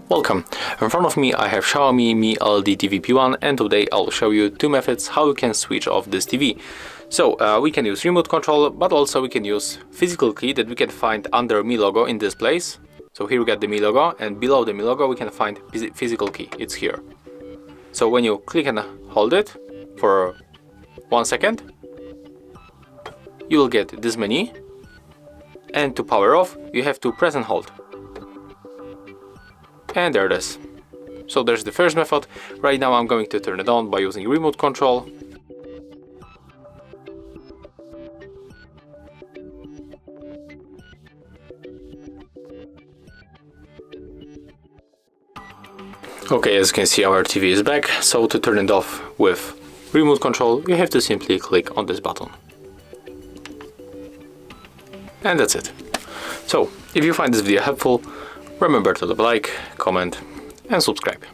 Welcome. In front of me I have Xiaomi Mi LED TV P1, and today I'll show you two methods how you can switch off this TV. So we can use remote control, but also we can use physical key that we can find under Mi logo in this place. So here we got the Mi logo, and below the Mi logo we can find physical key. It's here. So when you click and hold it for 1 second, you will get this menu, and to power off you have to press and hold. And there it is. So there's the first method. Right now I'm going to turn it on by using remote control. Okay, as you can see, our TV is back. So to turn it off with remote control, you have to simply click on this button. And that's it. So if you find this video helpful, remember to leave a like, comment and subscribe.